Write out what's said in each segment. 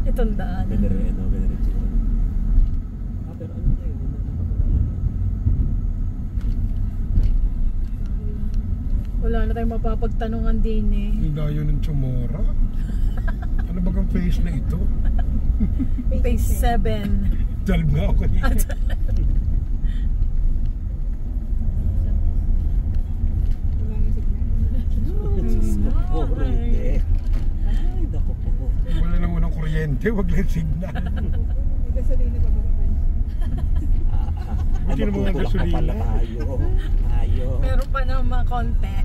Itong daan. Pero ano na yun? Wala na tayong mapapagtanungan din eh. Ang layo ng Chamora. Ano bagang phase na ito? Phase 7. 12 nga ako kanina. Wala na munang kuryente, wag lang signal. May gasolina pa ba sa friends? Buti na mga gasolina. Meron pa naman konti.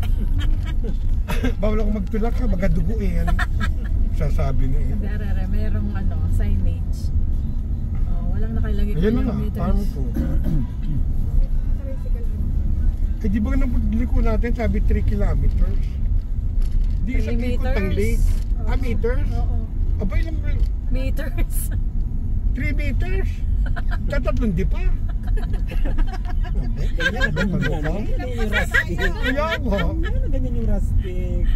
Bawal ako magtulak ha, baga dugo eh. Ano? Sasabi na eh. Darara, merong ano, signage. Oh, walang nakalagay Ayan na nga, kilometers. paano po? Eh di ba napagliliko natin sabi 3 kilometers? Di isang ikot ang lake. Ah, meters? Oo. Aba ilang Meters. 3 meters? Tatatlong di pa? Ganyan yung rustic. Kaya nga. Ganyan yung rustic.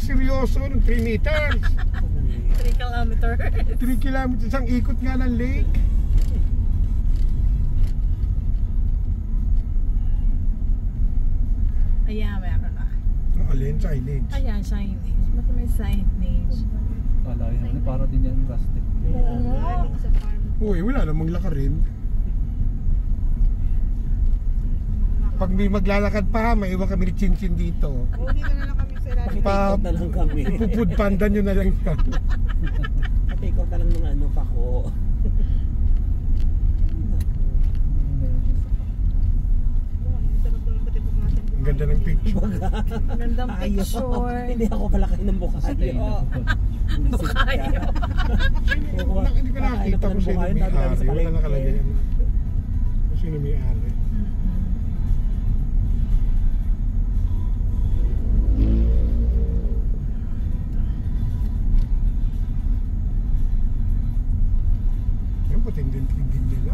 Seryoso ng 3 meters. 3 kilometers. 3 kilometers ang ikot nga ng lake. Ayan, meron na. Ang alin, signage. Ayan, signage. Ba't may signage? Kala yun, para din yan rustic. Galing sa farm. Uy, wala namang lakarin. Pag may maglalakad pa, may iwan kami ni Chinchin dito. O, dito na lang kami sa ilalim. Take-out na lang kami. Ipupud pandan nyo na lang yan. Take-out na lang ng ano, pako. Sarap naman pati pag natin. Ang ganda ng picture. Gandang picture. Hindi ako pala kayo ng bukayo. Bukayo. Hindi ko nakakita kung sino may ari. Wala nakalagay yan. Kung sino may ari. Yan, patindin-tindin nila.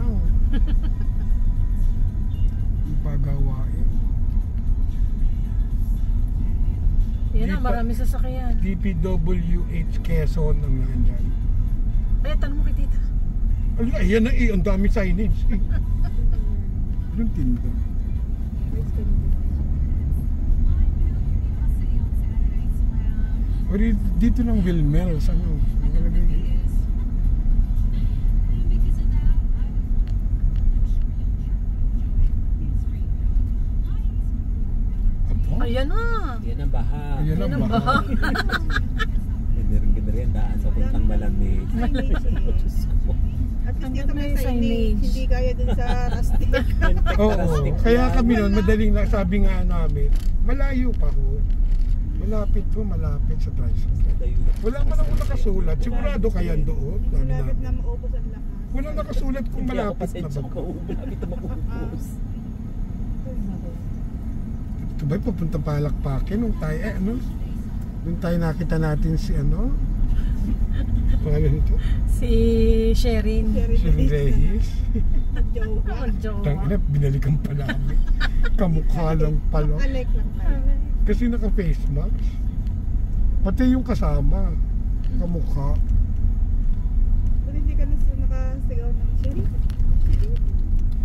Yung pagawain. Yan na, marami sasakyan. DPWH Quezon ang nandyan. Ay, tanong mo kay tita. Ala, yan na eh. Ang dami signage eh. Yung tinda. O dito ng Wilmels, ano? Nakalagay dito. Apo? Ayan na. Yan ang baha. Ayan Yan ang ang baha. Rin daan sa puntang malamig. Signage eh. At least dito may signage. Hindi kaya dun sa rustic. Oo, kaya kami noon, madaling lang, sabi nga namin, malayo pa ho. Malapit ho, malapit sa tricycle. Wala man ako nakasulat, sigurado kayan doon. Sabi Malapit namin. na maubos ang lakas. Wala nakasulat kung malapit na ba. Malapit na maubos. Ito ba'y papuntang Palakpakin nung tayo, ano? Nung tayo nakita natin si ano? Pangalan nito? Si Sherin. Si Reyes. Oh, joke. Tangina, binalikan pa namin. Kamukha lang pala. Alek lang tayo. Kasi naka-face mask. Pati yung kasama. Kamukha. Pero hindi ka nakasigaw ng Sherry.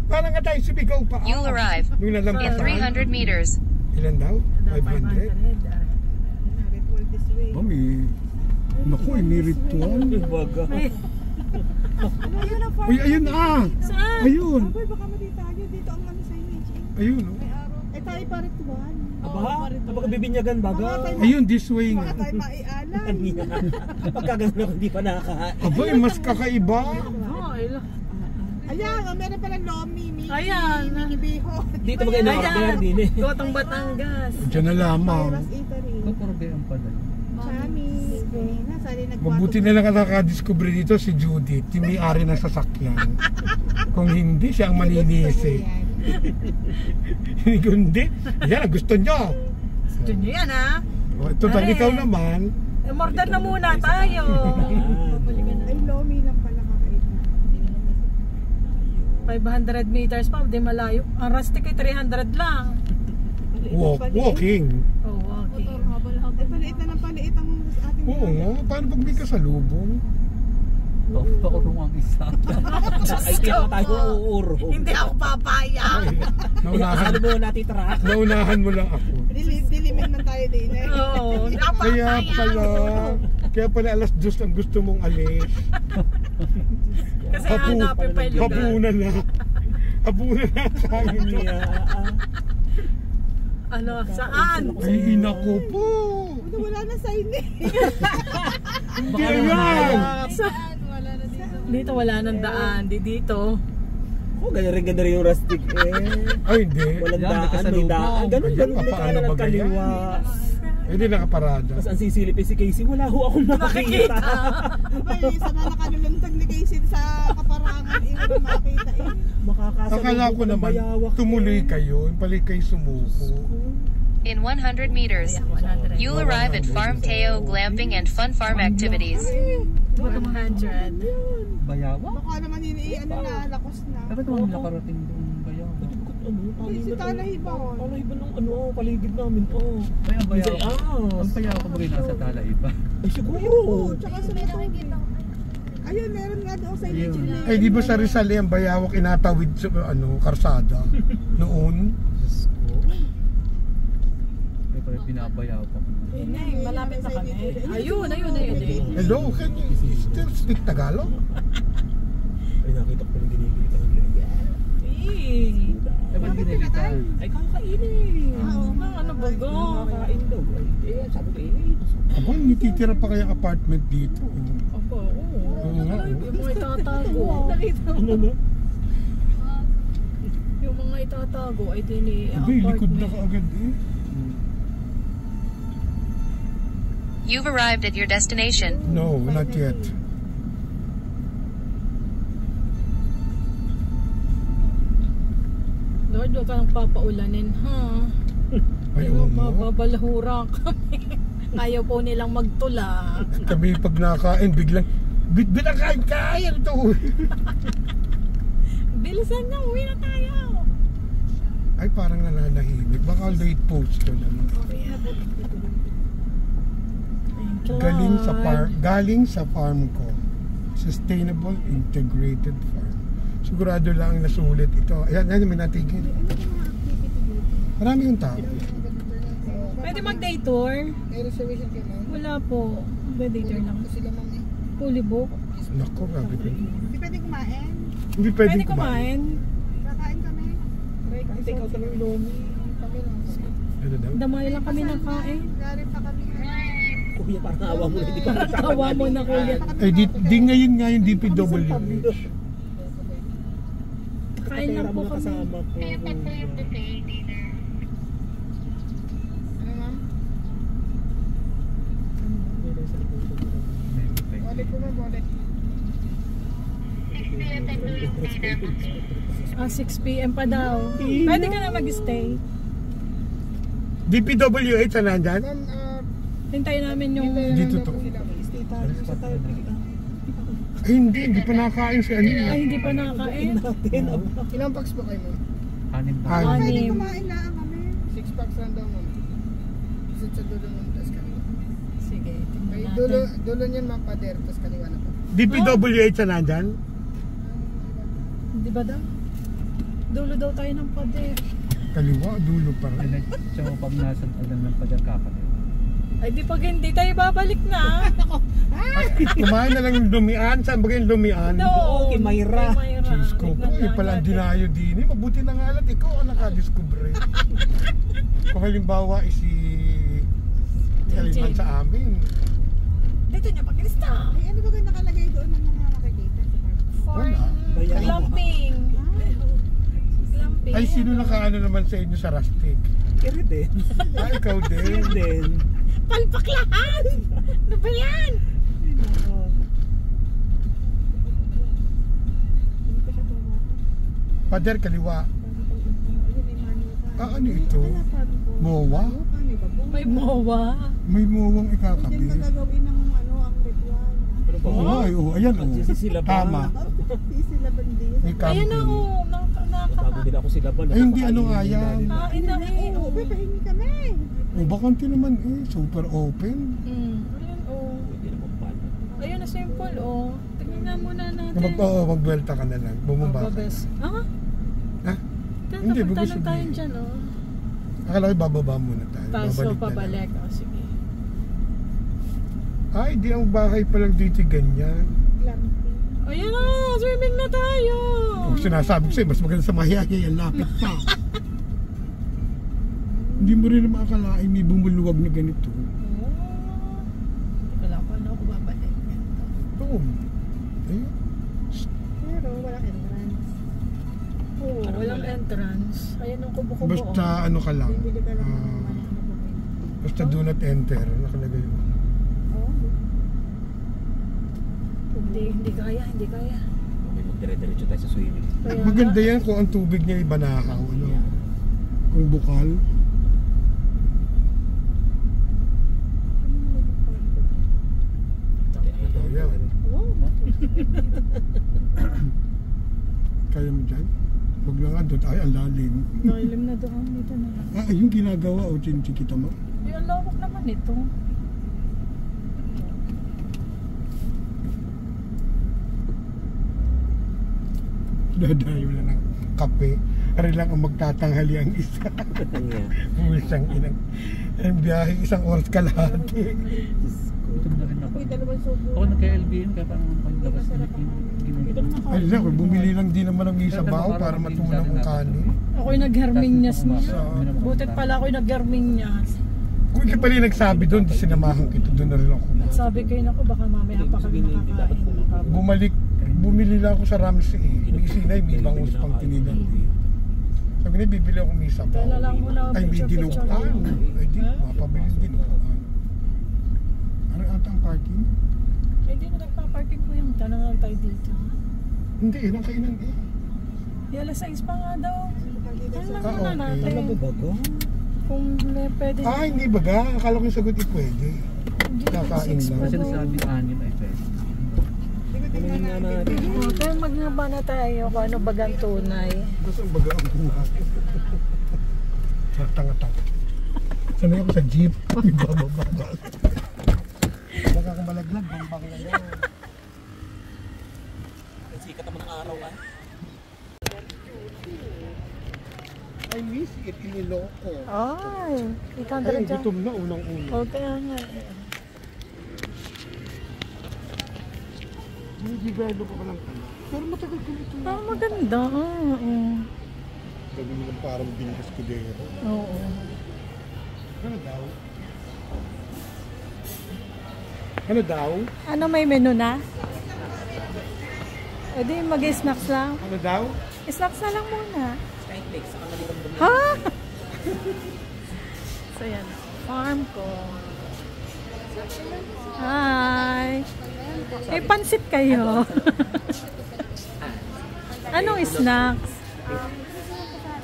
Parang nga tayo sumigaw pa. You'll arrive Nung in nalampasan. 300 meters. Ilan daw? 500? Ritual this way. Oh, may... Naku, may ritual. Baga. Ayun ang farm. Uy, ayun ah! Saan? Ayun! Aboy, baka malita tayo. Dito ang ano signage eh. Ayun oh. May araw. Eh tayo pa ritual. Aba, bibinyagan baga. Ayun, this way nga. Baka tayo maialan. Pagkagano ako hindi pa nakakain. Abay, mas kakaiba. Oh, ayun. Ayan, meron palang lomi. Ayan. Mini biho. Dito ba kayo na-order din eh? Gotong Batangas. Diyan na lamang. Virus Eatery. Ito puro ang pala. Chami. Nasali nagkwato. Mabuti na lang nakadiscover dito si Judith, yung may-ari ng sasakyan. Kung hindi, siya ang maninisi. Hindi. Yan, gusto nyo. Gusto nyo yan ha? O, ito, Are. ikaw naman. Order na muna tayo. Ay, Lomi lang pala kakait na. 500 meters pa, di malayo. Ang rustic ay 300 lang. Walking. Oh, okay. Ay, paliit na ng paliit ang ating Oo nga, paano pag may kasalubong? Pakurong ang isa. Ay, kaya pa tayo uuro. Hindi ako papayag. Ay, naunahan, Ano mo natitira? naunahan mo lang ako. Dilimin man tayo din eh. Oo, hindi ako Kaya pala alas 2 ang gusto mong alis. Kasi hanapin pa yung lugar. Hapunan na. Hapunan na tayo niya. Ano, saan? Ay, inako po. Wala na sign eh. Hindi na yan. Dito wala nang daan, di dito. Oh, ganda rin yung rustic eh. Ay, hindi. Walang Yan, daan, may nakasalubong. daan. Ganun, Ayan, ganun. May papaano kanan ba ng kaliwa. Hindi nakaparada. Tapos ang sisilipin si Casey, wala ho akong makikita. Abay, sa mga nakaluluntag ni Casey sa kaparangan, iwan na makita eh. Makakasalubong Akala ko ng naman, bayawak tumuloy eh. kayo. Yung pala kayo sumuko. In 100 meters, you'll arrive at Farm Teo Glamping and Fun Farm Activities. 100. Bayawa? Baka naman ano na, lakos na. Dapat naman nakarating doon bayawa. Si Talahi ba? Talahi ba ng ano, paligid namin oh. Ay, ang bayawa. Ah, Ang bayawa ko ba rin nasa Talay pa? ay siguro. Oo, tsaka sa ayun, meron nga doon sa Ayun. inyo. Ay, di ba sa Rizal yung bayawak inatawid sa karsada noon? Ay, pala pinabayaw pa. Malapit na kami. Ayun. Hello, can you still speak Tagalog? Ay nakita ko yung ginigilit ang laya. Ay, ba't ginilitan? Ay kakainin. Ano ba go? Kakain daw. Ay, sabi ko Aba, titira pa kayang apartment dito. Opo, oo. Oo nga, oo. Yung mga itatago. ano no? Yung mga itatago ay tini Abi, likod na kaagad eh. You've arrived at your destination. No, not yet. Lord, huwag ka nang papaulanin, ha? Ay, Pero oo nga. mababalahura kami. Ayaw po nilang magtulak. Kami pag nakain, biglang, bit ang kain ito. Bilisan na, uwi na tayo. Ay, parang nananahimik. Baka late post ko naman. Galing sa farm ko. Sustainable Integrated Farm. Sigurado lang ang nasulit ito. Ayan, may natigil. Marami yung tao. Pwede mag-day tour? May reservation kayo ma'am? Wala po. Day tour lang. Sila ma'am eh. Fully book. Naku, grabe ko. Hindi pwede kumain. Hindi Pwede pwedeng kumain. Kakain kami. Take out ng lomi. Kami lang. Ano daw? Damay lang kami ng kain. Gari pa kami. Kuya, parang awa mo na, hindi pa Tawa mo na kuya. Ay, di ngayon nga yung DPWH. Kain lang po kami. Kasama ko. Ano ma'am? Wallet po ma'am, wallet. 6 p.m. pa daw. Pwede ka na mag-stay. DPWH na nandyan? Ma'am, Hintayin namin yung... Dito to. Stay tayo sa tayo. Ay, hindi pa nakakain si ano. Ay, hindi pa nakakain. Natin. ilang packs po kayo ma'am? Anim pa. Anim. Pwede Anim. kumain na kami. 6 packs lang daw ma'am. Isip sa dulo ng tas kaliwa. Sige, Ay, tingnan natin. dulo niyan ma'am pader, tas kaliwa na po. DPWH na nandyan? Di ba daw? Dulo daw tayo ng pader. Kaliwa, dulo pa Ay, rin. tsaka pag nasa alam ng padagkakalit. Ay, di pag hindi tayo babalik na. Kumain na lang yung lumian. Saan ba yung lumian? Doon. kay Mayra. Kay Mayra. Diyos ko po, Tignan lang pala ang natin. dinayo din. Mabuti na nga lang, ikaw ang nakadiscover. Kung halimbawa si Kaliman sa amin. Dito niya pag-lista. Ay, ano ba nakalagay doon ng mga nakikita sa park? Wala. Bayan. Glamping. Glamping. Ay, sino nakaano naman sa inyo sa Rustic? Kaya din. Ah, ikaw din. Din. Palpak lahat. Ano ba yan? Pader, kaliwa. Ah, ano ito? Mowa? may babong. May mowa. May muwang Diyan ka ikakabit. gagawin ng ang ritual. Ano ba? Oo, ay, oo, ayan, oo. Sila ba? Tama. Sila bandi. May Ayan na, camping. oh. Bago din ako sila ba? Ay, hindi, ano nga yan. Kain na eh. Oo, pahingi kami. O, bakante naman eh. Super open. Ayan, oh. Hindi naman pala. Ayun na simple, oh. Tingnan nga muna natin. Magbuelta ka na lang. Bumaba ka. Babes. Ha? Hindi, Hindi, punta bagus lang tayo sabihin. dyan, oh. Akala ko bababa muna tayo. Tapos Babalik na lang. pabalik. Oh, sige. Ay, di ang bahay palang dito ganyan. Glamping. Ayun na, swimming na tayo. Kung sinasabi ko sa'yo, mas maganda sa Mahiyagi, ang lapit pa. Hindi mo rin naman akalain may bumuluwag na ganito. Oh. Teka lang, paano ako babalik? Oo. Ayun. Pero walang entrance. Oo, walang entrance. Ayun ang kubo-kubo. Basta ano ka lang. Bibili ka lang ng ah, ano bumili. basta do not enter. Nakalagay mo. Oo. Hindi kaya. May magdire-diretso tayo sa swimming. Kaya Maganda yan kung ang tubig niya ay banahaw. Ano? Kung bukal. Ayan. Oo. Kaya mo dyan? Huwag na nga doon. Ay, ang lalim. Nailim na doon. Dito na. Ah, yung ginagawa o chinikita mo? Yung lawak naman ito. Dadayo lang ng kape. Ari lang ang magtatanghali ang isa. Puwisang inang. Ang biyahe isang oras kalahati. Ito na rin ako. May dalawang subo. Ako nagka-LBN kaya parang paglabas na Ay, lang, bumili lang din naman ng isa bao para matulang ang kanin. Ako'y nagherminyas niya. Butit pala ako'y nagherminyas. Kung ikaw pala yung nagsabi doon, sinamahan kita doon na rin ako. Sabi kayo na ko, baka mamaya pa kami makakain. Bumili lang ako sa Ramsey eh. May isinay, may bangus pang tinilang. Sabi niya, bibili ako may sabaw. Kaya lang muna Ay, may picture-picture dinuguan. lang. Ay, di, mapabili din dinuguan. Ano ata ang parking? Eh, di na nagpa-parking ko yung tanong lang tayo dito. Hindi, ilang kainan eh. Di alas 6 pa nga daw. Ano lang Ah, muna okay. natin. Alam mo ba ko? Kung pwede. Ah, hindi baga? Akala ko yung sagot pwede. Hindi, kakain 6 lang. pa Kasi daw. nasabing anim ay pwede. Tingnan nga natin. Kaya maghaba na tayo kung ano bagang tunay. Gusto ang baga ang buhat. Tanga-tanga. Sanay ako sa jeep. May bababa. Baka kung malaglag, bambang na yun. Sikat naman ng araw ah. I miss it, iniloko. Ay, ikaw Ay, dyan. gutom na unang-una. O, kaya nga. Develop ko lang pala. Pero matagal ko nito. Ah, maganda. Oo. Gawin mo lang parang Bing Escudero. Oo. Ano daw? Ano daw? Ano, may menu na? O di, mag-snacks lang. Ano daw? Snacks na lang muna. Ha? So yan, farm ko. Hi! May pansit kayo. Anong snacks?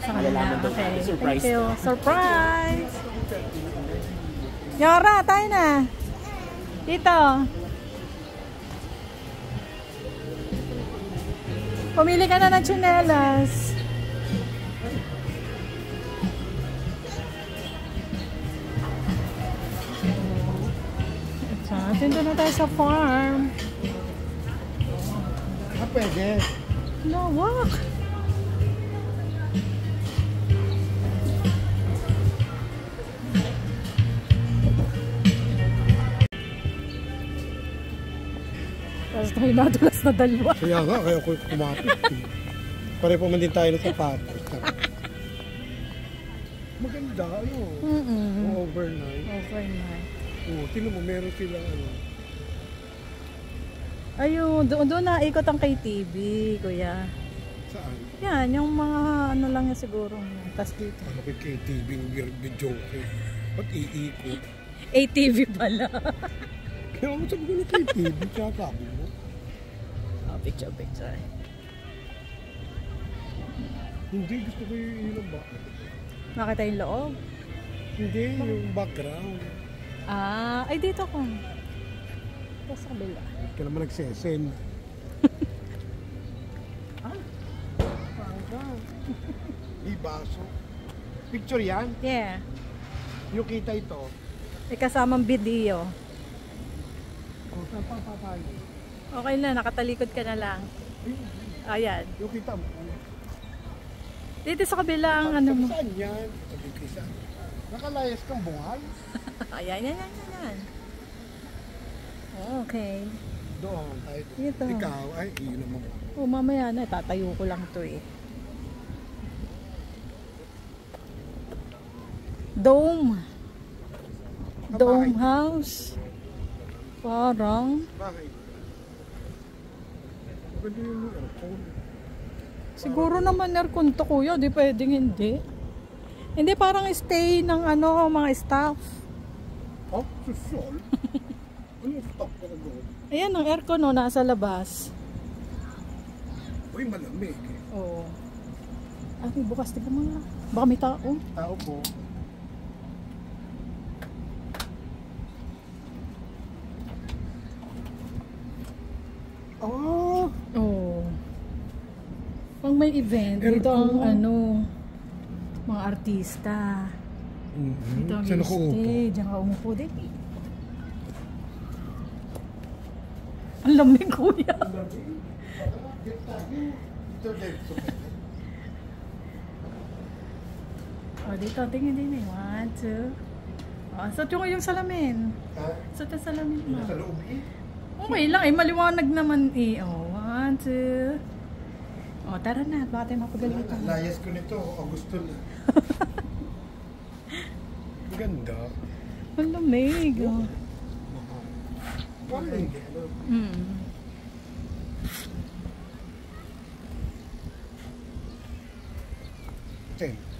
Sa kanila. Okay. Thank you. Surprise! Yara, tayo na. Dito. Pumili ka na ng tsinelas. Dito na tayo sa farm. Ah, pwede. Lawak. Tapos tayo nadulas na dalawa. Kaya nga, kaya ako kumapit. Pare po man din tayo ng sapatos. Maganda, ano? Overnight. Overnight. Oo, tingnan mo, meron silang ano. Ayun, doon na ikot ang KTV, kuya. Saan? Yan, yung mga ano lang yan siguro. Tapos dito. Ano kay KTV, weird video ko. Ba't iikot? ATV pala. Kaya ako sabi ko na KTV, tsaka sabi mo. Picture. Hindi, gusto ko yung ilang ba? Nakita yung loob. Hindi, yung background. Ah, ay dito ko. Ito sa kabila. Hindi ka naman nagsesend. Di baso. Picture yan. Yeah. Yung kita ito. May kasamang video. Kung saan pa papayo. Okay na, nakatalikod ka na lang. Ayan. Yung kita mo. Dito sa kabila ang ano mo. Saan yan? Sabi ko saan. Nakalayas kang bungal. Ayan, yan, yan, yan, yan. Okay. Doon tayo. Ito. Ikaw, ay, yun naman. Oh, mamaya na, tatayo ko lang to eh. Dome. Dome house. Parang. Bakit? Pwede yung aircon. Siguro naman aircon to kuya, di pwedeng hindi. Hindi parang stay ng ano, mga staff. Oh, susol? Ano stop ko na doon? Ayan ang aircon no, nasa labas. Uy, malamig. Oo. Ah, may bukas, tignan mo na. Baka may tao. Tao po. Oh, Oo. Pag may event, dito ang ano, mga artista. Dito ang saan ako upo? stay. Diyan ka umupo din. Ang lamig kuya. Ito dito. O, dito, tingin din eh. 1, 2. O, suot yung salamin. Ha? Suot yung salamin mo. Sa loob eh. Okay lang eh, maliwanag naman eh. O, 1, 2. O, tara na. Baka tayo mapagalitan. Layas ko nito, Augusto na. Ganda. Ang lamig. O. Parang hindi. Mm. Ten.